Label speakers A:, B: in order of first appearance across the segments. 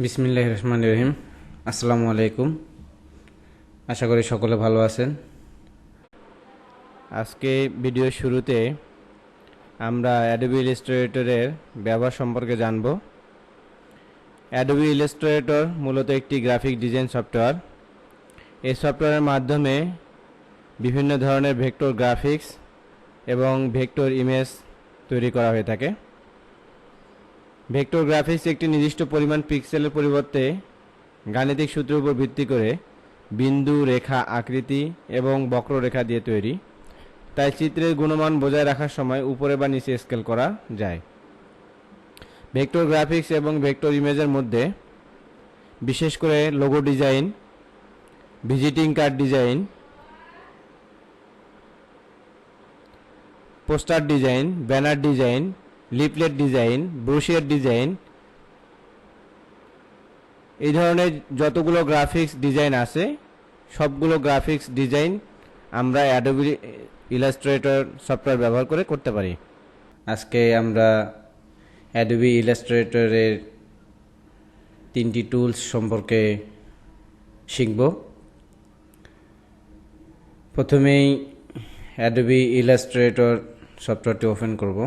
A: বিসমিল্লাহির রহমানির রহিম। আসসালামু আলাইকুম। আশা করি সকলে ভালো আছেন। আজকে ভিডিওর শুরুতে আমরা অ্যাডোবি ইলাস্ট্রেটরের ব্যবহার সম্পর্কে জানব। অ্যাডোবি ইলাস্ট্রেটর মূলত একটি গ্রাফিক ডিজাইন সফটওয়্যার। এই সফটওয়্যারের মাধ্যমে বিভিন্ন ধরনের ভেক্টর গ্রাফিক্স এবং ভেক্টর ইমেজ তৈরি করা হয়ে থাকে। ভেক্টর গ্রাফিক্স একটি নির্দিষ্ট পরিমাণ পিক্সেলের পরিবর্তে গাণিতিক সূত্রের উপর ভিত্তি করে বিন্দু, রেখা, আকৃতি এবং বক্ররেখা দিয়ে তৈরি। তাই চিত্রের গুণমান বজায় রাখার সময় উপরে বা নিচে স্কেল করা যায়। ভেক্টর গ্রাফিক্স এবং ভেক্টর ইমেজের মধ্যে বিশেষ করে logo design, visiting card design, poster design, banner design, leaflet design, brochure design, এই ধরনের যতগুলো গ্রাফিক্স ডিজাইন আছে সবগুলো গ্রাফিক্স ডিজাইন আমরা অ্যাডোবি ইলাস্ট্রেটর সফটওয়্যার ব্যবহার করে করতে পারি। আজকে আমরা অ্যাডোবি ইলাস্ট্রেটরের 3টি টুলস সম্পর্কে শিখব। প্রথমেই অ্যাডোবি ইলাস্ট্রেটর সফটওয়্যারটি ওপেন করব।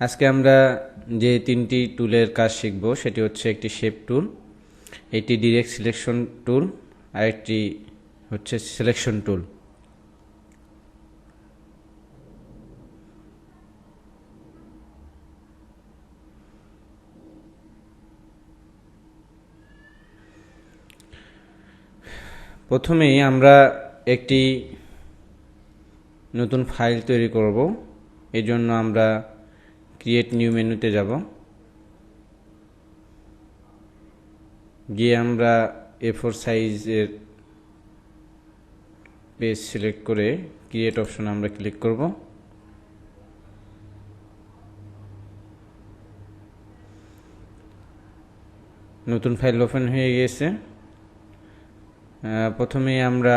A: আজকে আমরা যে 3টি টুলের কাজ শিখব সেটি হচ্ছে একটি শেপ টুল, এটি ডিরেক্ট সিলেকশন টুল, আর একটি হচ্ছে সিলেকশন টুল। প্রথমেই আমরা একটি নতুন ফাইল তৈরি করব। এই জন্য আমরা ক্রিয়েট নিউ মেনুতে যাব, গিয়ে আমরা A4 সাইজের পেজ সিলেক্ট করে ক্রিয়েট অপশনে আমরা ক্লিক করব। নতুন ফাইল ওপেন হয়ে গেছে। প্রথমে আমরা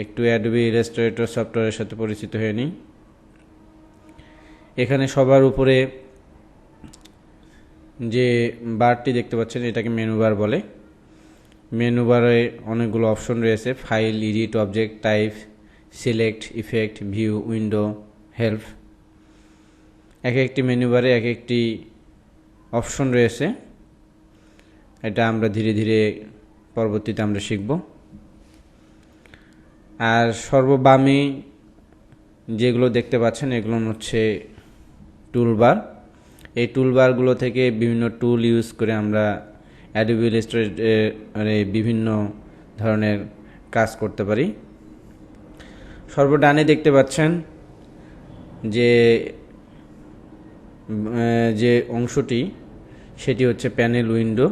A: একটু অ্যাডোবি ইলাস্ট্রেটর সফটওয়্যারের সাথে পরিচিত হয়ে নিই। এখানে সবার উপরে যে বারটি দেখতে পাচ্ছেন এটাকে মেনু বার বলে। মেনু বারে অনেকগুলো অপশন রয়েছে: file, edit, object, type, select, effect, view, window, help. এক একটি মেনু বারে এক একটি অপশন রয়েছে। এটা আমরা ধীরে ধীরে পরবর্তীতে আমরা শিখব। আর সর্ববামে যেগুলো দেখতে পাচ্ছেন এগুলো হচ্ছে টুলবার। এই টুলবারগুলো থেকে বিভিন্ন টুল ইউজ করে আমরা অ্যাডোবি ইলাস্ট্রেটরে বিভিন্ন ধরনের কাজ করতে পারি। সর্বডানে দেখতে পাচ্ছেন যে অংশটি সেটি হচ্ছে প্যানেল উইন্ডো।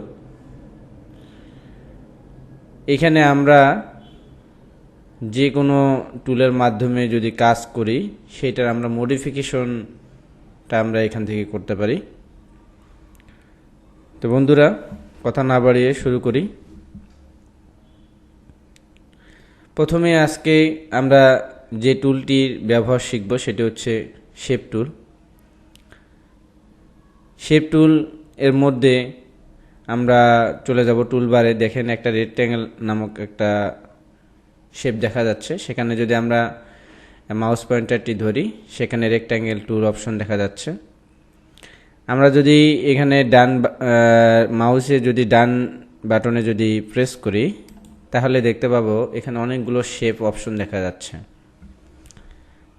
A: এখানে আমরা যে কোনো টুলের মাধ্যমে যদি কাজ করি সেটার আমরা মডিফিকেশনটা আমরা এখান থেকে করতে পারি। তো বন্ধুরা, কথা না বাড়িয়ে শুরু করি। প্রথমে আজকে আমরা যে টুলটির ব্যবহার শিখব সেটি হচ্ছে শেপ টুল। শেপ টুল এর মধ্যে আমরা চলে যাব টুলবারে। দেখেন একটা রেক্ট্যাঙ্গেল নামক একটা শেপ দেখা যাচ্ছে। সেখানে যদি আমরা মাউস পয়েন্টারটি ধরি সেখানে রেক্ট্যাঙ্গেল টুল অপশন দেখা যাচ্ছে। আমরা যদি এখানে মাউসে যদি ডান বাটনে যদি প্রেস করি তাহলে দেখতে পাবো এখানে অনেকগুলো শেপ অপশন দেখা যাচ্ছে।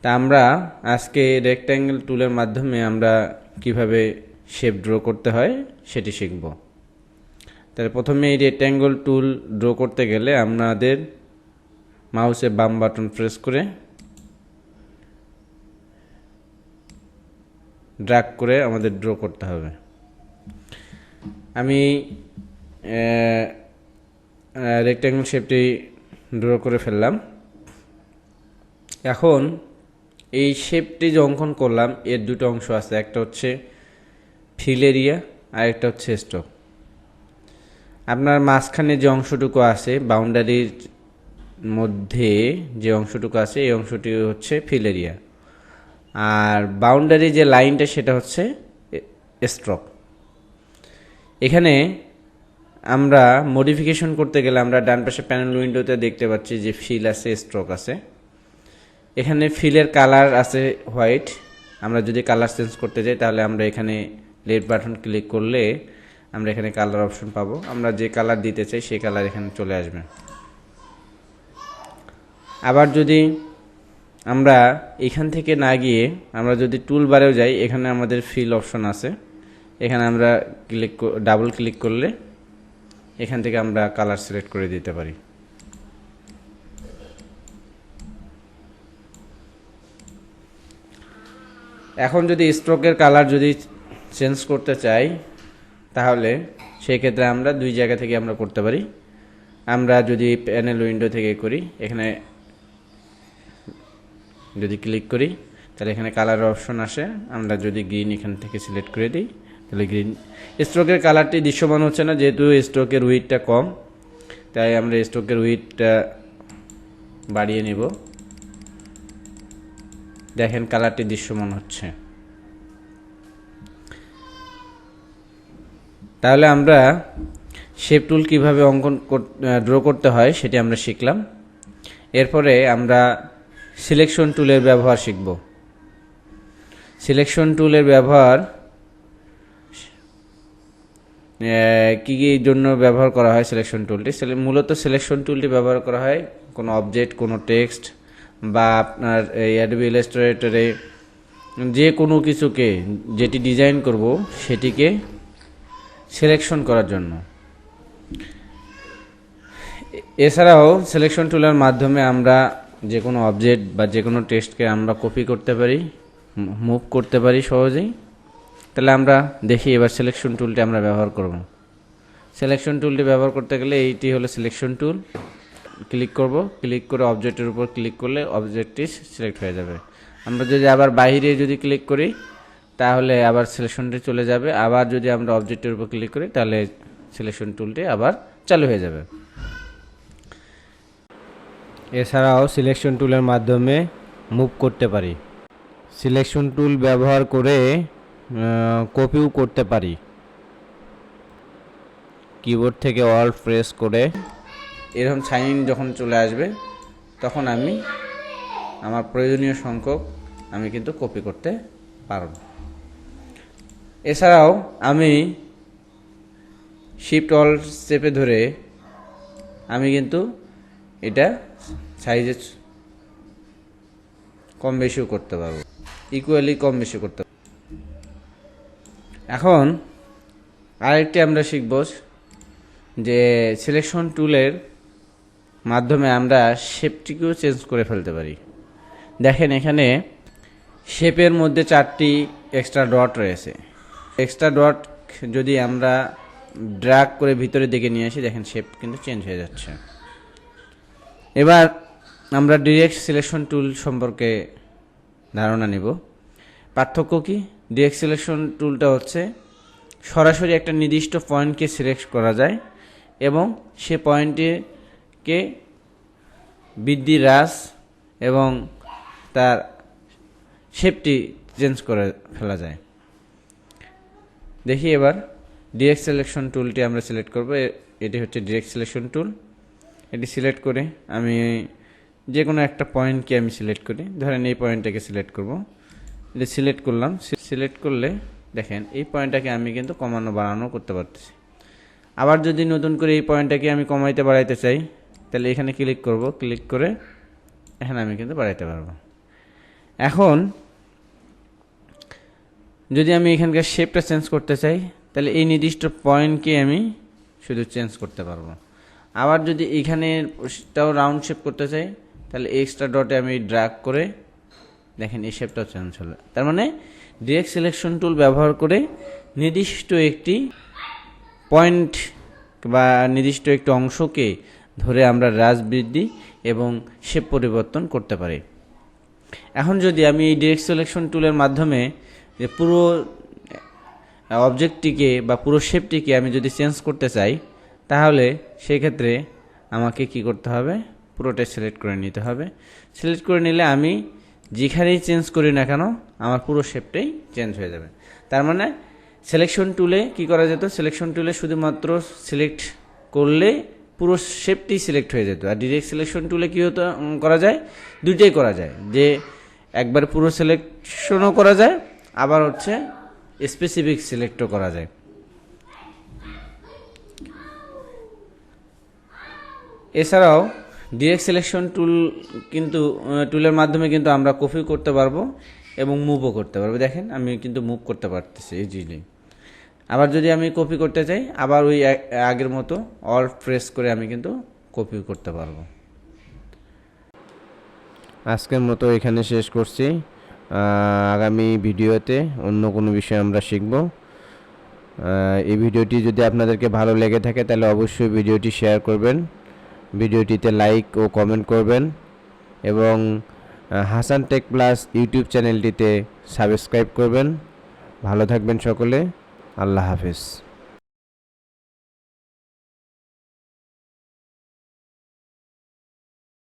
A: তা আমরা আজকে রেক্ট্যাঙ্গেল টুলের মাধ্যমে আমরা কিভাবে শেপ ড্র করতে হয় সেটি শিখব। তাহলে প্রথমে এই রেক্ট্যাঙ্গেল টুল ড্র করতে গেলে আমাদের মাউসে বাম বাটন প্রেস করে ড্র্যাগ করে আমাদের ড্র করতে হবে। আমি রেক্ট্যাঙ্গেল শেপটি ড্র করে ফেললাম। এখন এই শেপটি যে অঙ্কন করলাম এর দুটো অংশ আছে, একটা হচ্ছে ফিল এরিয়া আর একটা হচ্ছে স্ট্রোক। আপনার মাঝখানে যে অংশটুকু আছে, বাউন্ডারির মধ্যে যে অংশটুকু আছে এই অংশটি হচ্ছে ফিল এরিয়া, আর বাউন্ডারি যে লাইনটা সেটা হচ্ছে স্ট্রোক। এখানে আমরা মডিফিকেশন করতে গেলে আমরা ডান পাশে প্যানেল উইন্ডোতে দেখতে পাচ্ছি যে ফিল আছে, স্ট্রোক আছে। এখানে ফিলের কালার আছে হোয়াইট। আমরা যদি কালার চেঞ্জ করতে যাই তাহলে আমরা এখানে লেফট বাটন ক্লিক করলে আমরা এখানে কালার অপশন পাবো। আমরা যে কালার দিতে চাই সেই কালার এখানে চলে আসবে। আবার যদি আমরা এখান থেকে না গিয়ে আমরা যদি টুল বারেও যাই, এখানে আমাদের ফিল অপশন আছে। এখানে আমরা ডাবল ক্লিক করলে এখান থেকে আমরা কালার সিলেক্ট করে দিতে পারি। এখন যদি স্ট্রোকের কালার যদি চেঞ্জ করতে চাই তাহলে সেই ক্ষেত্রে আমরা দুই জায়গা থেকে আমরা করতে পারি। আমরা যদি প্যানেল উইন্ডো থেকে করি, এখানে যদি ক্লিক করি তাহলে এখানে কালার অপশন আসে। আমরা যদি গ্রিন এখান থেকে সিলেক্ট করে দিই তাহলে গ্রিন। স্ট্রোকের কালারটি দৃশ্যমান হচ্ছে না, যেহেতু স্ট্রোকের উইডথটা কম, তাই আমরা স্ট্রোকের উইডথটা বাড়িয়ে নেব। দেখেন কালারটি দৃশ্যমান হচ্ছে। তাহলে আমরা শেপ টুল কীভাবে ড্র করতে হয় সেটি আমরা শিখলাম। এরপরে আমরা সিলেকশন টুলের ব্যবহার শিখব। সিলেকশন টুলের ব্যবহার কী কী জন্য ব্যবহার করা হয় সিলেকশন টুলটি? মূলত সিলেকশন টুলটি ব্যবহার করা হয় কোনো অবজেক্ট, কোনো টেক্সট বা আপনার এই অ্যাডোবি ইলাস্ট্রেটরে যে কোনো কিছুকে যেটি ডিজাইন করব সেটিকে সিলেকশন করার জন্য। এছাড়াও সিলেকশন টুলের মাধ্যমে আমরা যে কোনো অবজেক্ট বা যে কোনো টেক্সটকে আমরা কপি করতে পারি, মুভ করতে পারি সহজেই। তাহলে আমরা দেখি এবার সিলেকশন টুলটি আমরা ব্যবহার করব। সিলেকশন টুলটি ব্যবহার করতে গেলে এইটি হলো সিলেকশন টুল। ক্লিক করব, ক্লিক করে অবজেক্টের উপর ক্লিক করলে অবজেক্টটি সিলেক্ট হয়ে যাবে। আমরা যদি আবার বাইরে যদি ক্লিক করি তাহলে আবার সিলেকশনটি চলে যাবে। আবার যদি আমরা অবজেক্টের উপর ক্লিক করি তাহলে সিলেকশন টুলটি আবার চালু হয়ে যাবে। এছাড়াও সিলেকশন টুলের মাধ্যমে মুভ করতে পারি। সিলেকশন টুল ব্যবহার করে কপিও করতে পারি। কিবোর্ড থেকে অল্ট প্রেস করে এরকম সাইন যখন চলে আসবে তখন আমি আমার প্রয়োজনীয় সংখ্যক আমি কিন্তু কপি করতে পারব। এছাড়াও আমি শিফট অল্ট চেপে ধরে আমি কিন্তু এটা সাইজে কম বেশিও করতে পারবো, ইকুয়ালি কম বেশি করতে পারবো। এখন আরেকটি আমরা শিখব যে সিলেকশন টুলের মাধ্যমে আমরা শেপটিকেও চেঞ্জ করে ফেলতে পারি। দেখেন এখানে শেপের মধ্যে 4টি এক্সট্রা ডট রয়েছে। এক্সট্রা ডট যদি আমরা ড্র্যাগ করে ভিতরে দিকে নিয়ে আসি, দেখেন শেপ কিন্তু চেঞ্জ হয়ে যাচ্ছে। এবার আমরা ডিরেক্ট সিলেকশন টুল সম্পর্কে ধারণা নিব। পার্থক্য কি? ডিরেক্ট সিলেকশন টুলটা হচ্ছে সরাসরি একটা নির্দিষ্ট পয়েন্টকে সিলেক্ট করা যায় এবং সে পয়েন্টকে বৃদ্ধি, হ্রাস এবং তার শেপটি চেঞ্জ করে ফেলা যায়। দেখি এবার ডিরেক্ট সিলেকশন টুলটি আমরা সিলেক্ট করব। এটি হচ্ছে ডিরেক্ট সিলেকশন টুল। এটি সিলেক্ট করে আমি যে কোনো একটা পয়েন্টকে আমি সিলেক্ট করি। ধরেন এই পয়েন্টটাকে সিলেক্ট করব। এটি সিলেক্ট করলাম। সিলেক্ট করলে দেখেন এই পয়েন্টটাকে আমি কিন্তু কমানো বাড়ানো করতে পারতেছি। আবার যদি নতুন করে এই পয়েন্টটাকে আমি কমাইতে বাড়াইতে চাই তাহলে এখানে ক্লিক করব। ক্লিক করে এখানে আমি কিন্তু বাড়াইতে পারবো। এখন যদি আমি এখানকার শেপটা চেঞ্জ করতে চাই তাহলে এই নির্দিষ্ট পয়েন্টকে আমি শুধু চেঞ্জ করতে পারবো। আবার যদি এখানেটাও রাউন্ড শেপ করতে চাই তাহলে এক্সট্রা ডটে আমি ড্র্যাগ করে দেখেন এই শেপটাও চেঞ্জ হলো। তার মানে ডিরেক্ট সিলেকশন টুল ব্যবহার করে নির্দিষ্ট একটি পয়েন্ট বা নির্দিষ্ট একটি অংশকে ধরে আমরা হ্রাস, বৃদ্ধি এবং শেপ পরিবর্তন করতে পারি। এখন যদি আমি এই ডিরেক্ট সিলেকশন টুলের মাধ্যমে যে পুরো অবজেক্টটিকে বা পুরো শেপটিকে আমি যদি চেঞ্জ করতে চাই তাহলে সেক্ষেত্রে আমাকে কি করতে হবে? পুরোটাই সিলেক্ট করে নিতে হবে। সিলেক্ট করে নিলে আমি যেখানেই চেঞ্জ করি না কেন আমার পুরো শেপটাই চেঞ্জ হয়ে যাবে। তার মানে সিলেকশন টুলে কি করা যেত, সিলেকশন টুলে শুধুমাত্র সিলেক্ট করলে পুরো শেপটি সিলেক্ট হয়ে যেত। আর ডিরেক্ট সিলেকশন টুলে কী হতো, করা যায়, দুইটাই করা যায়, যে একবার পুরো সিলেকশনও করা যায়, আবার হচ্ছে স্পেসিফিক সিলেক্টও করা যায়। এছাড়াও ডিরেক্ট সিলেকশন টুলের মাধ্যমে কিন্তু আমরা কপি করতে পারবো এবং মুভও করতে পারবো। দেখেন আমি কিন্তু মুভ করতে পারতেছি ইজিলি। আবার যদি আমি কপি করতে চাই, আবার ওই আগের মতো অল প্রেস করে আমি কিন্তু কপি করতে পারবো।
B: আজকের মতো এখানে শেষ করছি। আগামী ভিডিওতে অন্য কোনো বিষয় আমরা শিখব। এই ভিডিওটি যদি আপনাদেরকে ভালো লেগে থাকে তাহলে অবশ্যই ভিডিওটি শেয়ার করবেন, ভিডিওটিতে লাইক ও কমেন্ট করবেন এবং হাসান টেক প্লাস ইউটিউব চ্যানেলটিতে সাবস্ক্রাইব করবেন। ভালো থাকবেন সকলে। আল্লাহ হাফেজ।